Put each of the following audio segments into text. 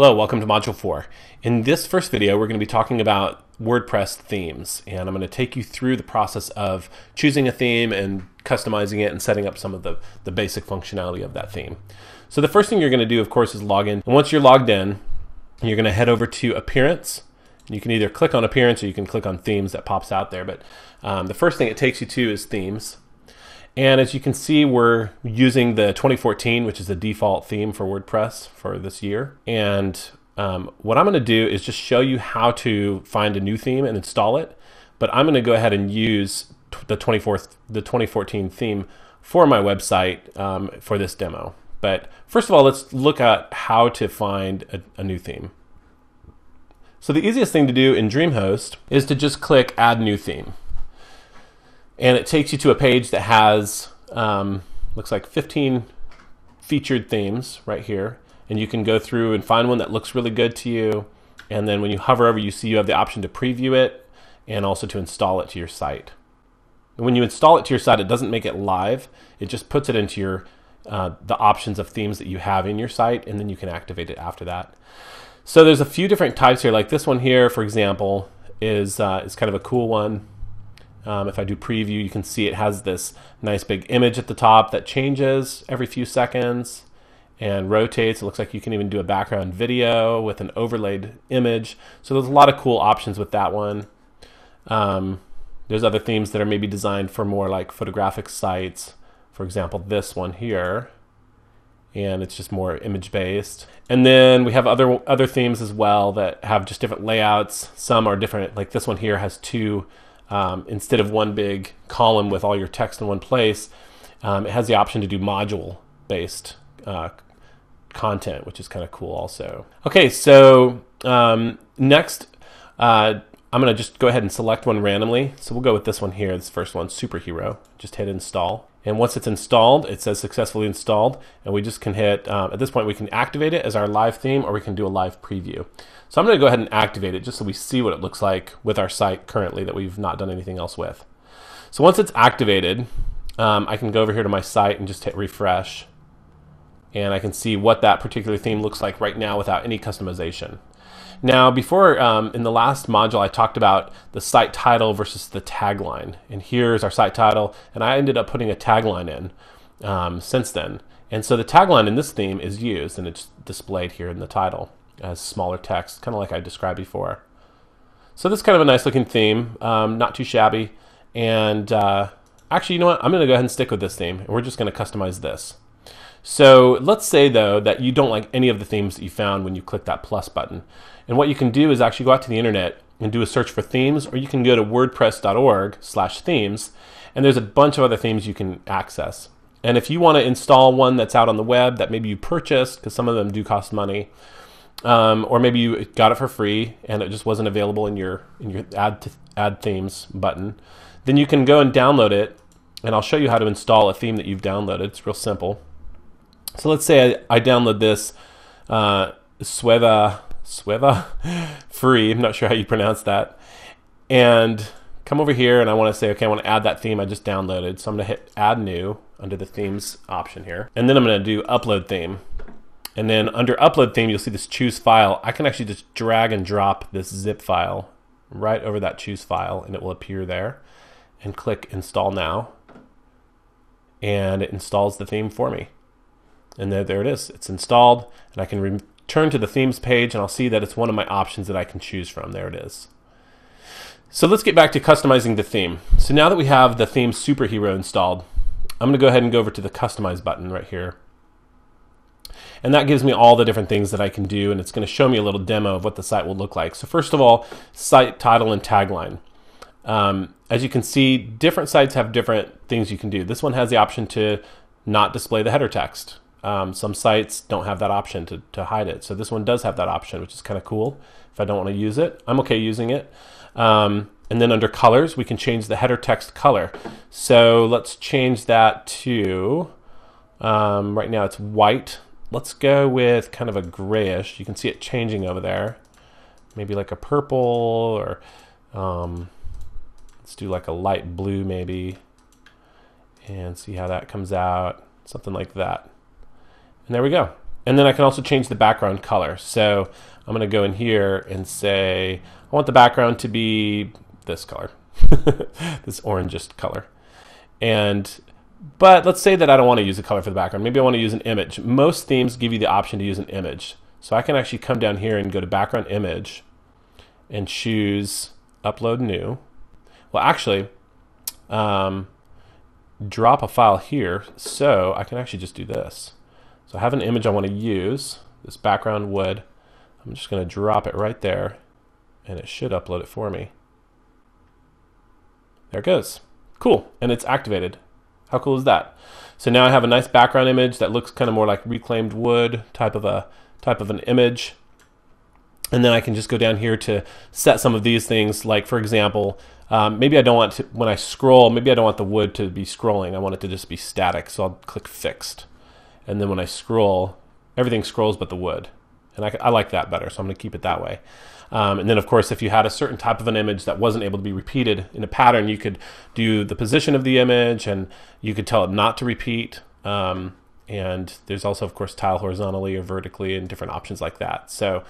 Hello, welcome to Module 4. In this first video, we're going to be talking about WordPress themes, and I'm going to take you through the process of choosing a theme and customizing it and setting up some of the basic functionality of that theme. So the first thing you're going to do, of course, is log in. And once you're logged in, you're going to head over to Appearance. You can either click on Appearance or you can click on Themes that pops out there, but the first thing it takes you to is Themes. And as you can see, we're using the 2014, which is the default theme for WordPress for this year. And what I'm going to do is just show you how to find a new theme and install it. But I'm going to go ahead and use the 2014 theme for my website for this demo. But first of all, let's look at how to find a new theme. So the easiest thing to do in DreamHost is to just click Add New Theme. And it takes you to a page that has, looks like 15 featured themes right here. And you can go through and find one that looks really good to you. And then when you hover over, you see you have the option to preview it and also to install it to your site. And when you install it to your site, it doesn't make it live. It just puts it into your the options of themes that you have in your site, and then you can activate it after that. So there's a few different types here. Like this one here, for example, is kind of a cool one. If I do preview, you can see it has this nice big image at the top that changes every few seconds and rotates. It looks like you can even do a background video with an overlaid image. So there's a lot of cool options with that one. There's other themes that are maybe designed for more like photographic sites. For example, this one here, and it's just more image based. And then we have other themes as well that have just different layouts. Some are different, like this one here has two. Instead of one big column with all your text in one place, it has the option to do module-based content, which is kind of cool also. Okay, so next, I'm going to just go ahead and select one randomly. So we'll go with this one here, this first one, Superhero. Just hit Install. And once it's installed, it says successfully installed, and we just can hit, at this point we can activate it as our live theme, or we can do a live preview. So I'm going to go ahead and activate it just so we see what it looks like with our site currently that we've not done anything else with. So once it's activated, I can go over here to my site and just hit refresh, and I can see what that particular theme looks like right now without any customization. Now, before in the last module, I talked about the site title versus the tagline. And here's our site title, and I ended up putting a tagline in since then. And so the tagline in this theme is used, and it's displayed here in the title as smaller text, kind of like I described before. So this is kind of a nice looking theme, not too shabby. And actually, you know what? I'm going to go ahead and stick with this theme, and we're just going to customize this. So let's say, though, that you don't like any of the themes that you found when you click that plus button. And what you can do is actually go out to the internet and do a search for themes, or you can go to wordpress.org/themes, and there's a bunch of other themes you can access. And if you want to install one that's out on the web that maybe you purchased, because some of them do cost money, or maybe you got it for free and it just wasn't available in your add themes button, then you can go and download it, and I'll show you how to install a theme that you've downloaded. It's real simple. So let's say I download this Sueva free, I'm not sure how you pronounce that, and come over here and I want to say, okay, I want to add that theme I just downloaded. So I'm going to hit Add New under the Themes option here, and then I'm going to do Upload Theme. And then under Upload Theme, you'll see this Choose File. I can actually just drag and drop this zip file right over that Choose File, and it will appear there, and click Install Now, and it installs the theme for me. And there it is. It's installed, and I can return to the themes page, and I'll see that it's one of my options that I can choose from. There it is. So let's get back to customizing the theme. So now that we have the theme Superhero installed, I'm going to go ahead and go over to the Customize button right here. And that gives me all the different things that I can do, and it's going to show me a little demo of what the site will look like. So first of all, site title and tagline. As you can see, different sites have different things you can do. This one has the option to not display the header text. Some sites don't have that option to hide it. So this one does have that option, which is kind of cool. If I don't want to use it, I'm okay using it. And then under colors, we can change the header text color. So let's change that to, right now it's white. Let's go with kind of a grayish. You can see it changing over there. Maybe like a purple, or let's do like a light blue maybe, and see how that comes out. Something like that. And there we go. And then I can also change the background color. So I'm going to go in here and say, I want the background to be this color, this orangish color. But let's say that I don't want to use a color for the background. Maybe I want to use an image. Most themes give you the option to use an image. So I can actually come down here and go to background image and choose upload new. Well, actually, drop a file here, so I can actually just do this. So I have an image I want to use, this background wood. I'm just going to drop it right there, and it should upload it for me. There it goes. Cool, and it's activated. How cool is that? So now I have a nice background image that looks kind of more like reclaimed wood type of an image. And then I can just go down here to set some of these things, like for example, maybe I don't want to, when I scroll, maybe I don't want the wood to be scrolling. I want it to just be static, so I'll click fixed. And then when I scroll, everything scrolls but the wood. And I like that better, so I'm going to keep it that way. And then of course, if you had a certain type of an image that wasn't able to be repeated in a pattern, you could do the position of the image, and you could tell it not to repeat. And there's also, of course, tile horizontally or vertically and different options like that. So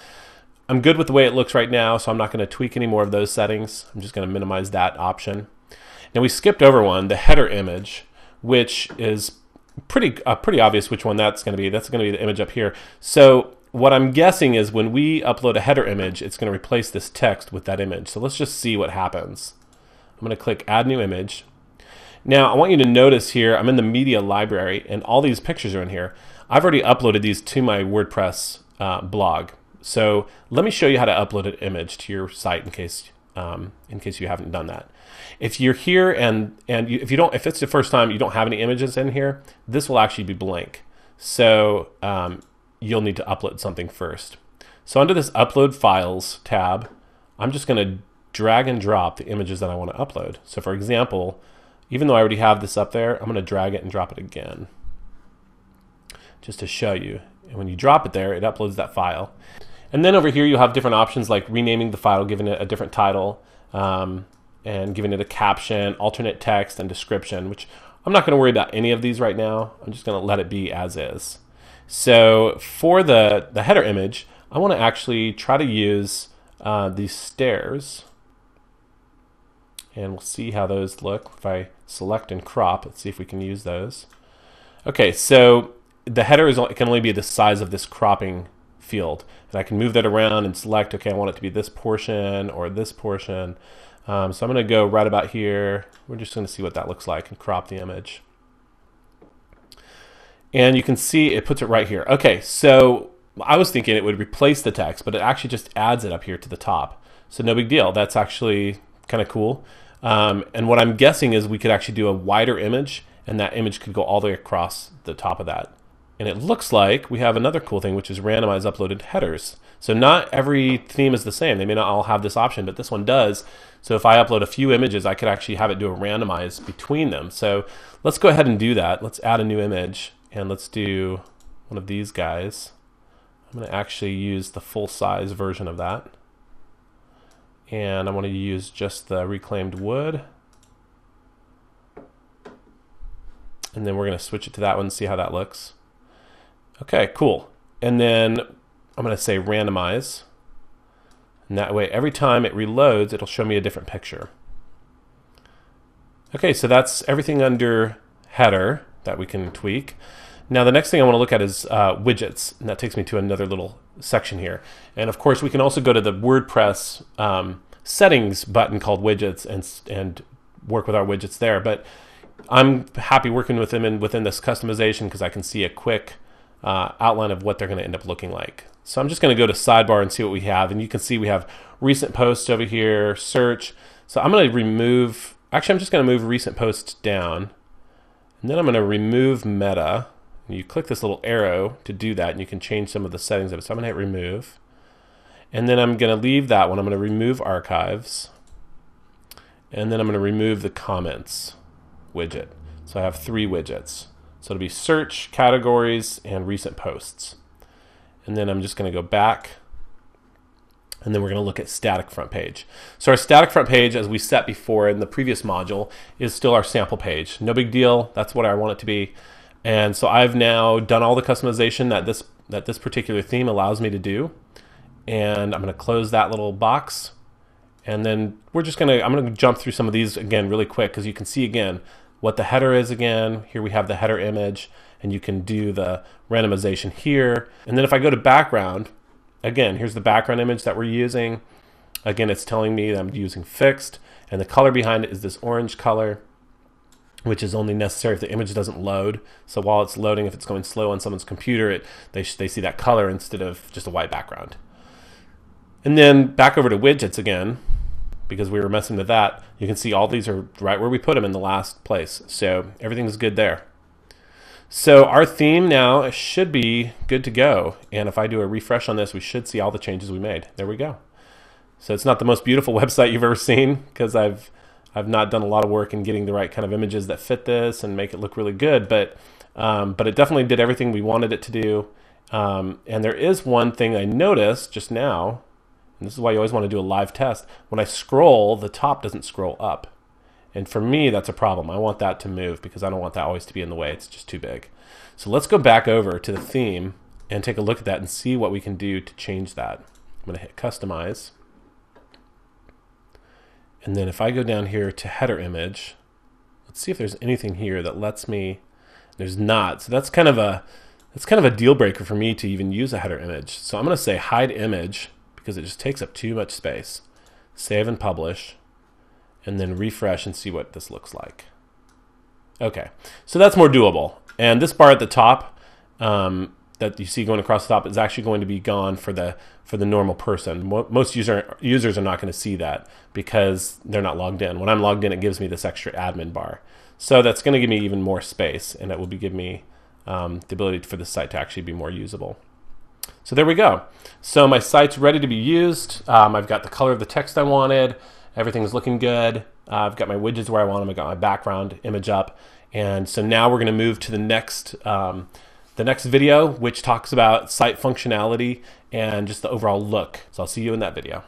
I'm good with the way it looks right now, so I'm not going to tweak any more of those settings. I'm just going to minimize that option. Now we skipped over one, the header image, which is pretty obvious which one that's going to be. That's going to be the image up here. So what I'm guessing is when we upload a header image, it's going to replace this text with that image. So let's just see what happens. I'm going to click Add New Image. Now I want you to notice here, I'm in the media library, and all these pictures are in here. I've already uploaded these to my WordPress blog. So let me show you how to upload an image to your site in case you haven't done that. If you're here if it's the first time you don't have any images in here, this will actually be blank. So you'll need to upload something first. So under this Upload Files tab, I'm just going to drag and drop the images that I want to upload. So for example, even though I already have this up there, I'm going to drag it and drop it again just to show you. And when you drop it there, it uploads that file. And then over here you'll have different options like renaming the file, giving it a different title, and giving it a caption, alternate text, and description, which I'm not going to worry about any of these right now. I'm just going to let it be as is. So for the header image, I want to actually try to use these stairs. And we'll see how those look. If I select and crop, let's see if we can use those. Okay, so the header can only be the size of this cropping field. And I can move that around and select, okay, I want it to be this portion or this portion. So I'm going to go right about here. We're just going to see what that looks like and crop the image. And you can see it puts it right here. Okay, so I was thinking it would replace the text, but it actually just adds it up here to the top. So no big deal. That's actually kind of cool. And what I'm guessing is we could actually do a wider image, and that image could go all the way across the top of that. And it looks like we have another cool thing, which is randomize uploaded headers. So not every theme is the same. They may not all have this option, but this one does. So if I upload a few images, I could actually have it do a randomize between them. So let's go ahead and do that. Let's add a new image, and let's do one of these guys. I'm going to actually use the full-size version of that. And I want to use just the reclaimed wood. And then we're going to switch it to that one and see how that looks. Okay, cool. And then I'm going to say randomize. And that way, every time it reloads, it'll show me a different picture. Okay, so that's everything under header that we can tweak. Now the next thing I want to look at is widgets, and that takes me to another little section here. And of course we can also go to the WordPress settings button called widgets and work with our widgets there. But I'm happy working with them within this customization because I can see a quick outline of what they're going to end up looking like. So I'm just going to go to sidebar and see what we have, and you can see we have recent posts over here, search. So I'm going to remove, actually I'm just going to move recent posts down, and then I'm going to remove meta. And you click this little arrow to do that, and you can change some of the settings of it. So I'm going to hit remove, and then I'm going to leave that one. I'm going to remove archives, and then I'm going to remove the comments widget. So I have 3 widgets. So it'll be search, categories, and recent posts. And then I'm just going to go back, and then we're going to look at static front page. So our static front page, as we set before in the previous module, is still our sample page. No big deal. That's what I want it to be. And so I've now done all the customization that that this particular theme allows me to do. And I'm going to close that little box. And then I'm going to jump through some of these again really quick, because you can see again what the header is again. Here we have the header image, and you can do the randomization here. And then if I go to background, again, here's the background image that we're using. Again, it's telling me that I'm using fixed, and the color behind it is this orange color, which is only necessary if the image doesn't load. So while it's loading, if it's going slow on someone's computer, they see that color instead of just a white background. And then back over to widgets again, because we were messing with that. You can see all these are right where we put them in the last place. So everything's good there. So our theme now should be good to go. And if I do a refresh on this, we should see all the changes we made. There we go. So it's not the most beautiful website you've ever seen, because I've not done a lot of work in getting the right kind of images that fit this and make it look really good. But it definitely did everything we wanted it to do. And there is one thing I noticed just now, and this is why you always want to do a live test. When I scroll, the top doesn't scroll up. And for me, that's a problem. I want that to move, because I don't want that always to be in the way. It's just too big. So let's go back over to the theme and take a look at that and see what we can do to change that. I'm going to hit Customize. And then if I go down here to header image, let's see if there's anything here that lets me. There's not. So that's kind of a deal breaker for me to even use a header image. So I'm going to say hide image, because it just takes up too much space. Save and publish, and then refresh and see what this looks like. Okay, so that's more doable. And this bar at the top that you see going across the top is actually going to be gone for the normal person. Most users are not going to see that, because they're not logged in. When I'm logged in, it gives me this extra admin bar. So that's going to give me even more space, and it will give me the ability for the site to actually be more usable. So there we go. So my site's ready to be used. I've got the color of the text I wanted. Everything's looking good. I've got my widgets where I want them. I've got my background image up. And so now we're going to move to the next video, which talks about site functionality and just the overall look. So I'll see you in that video.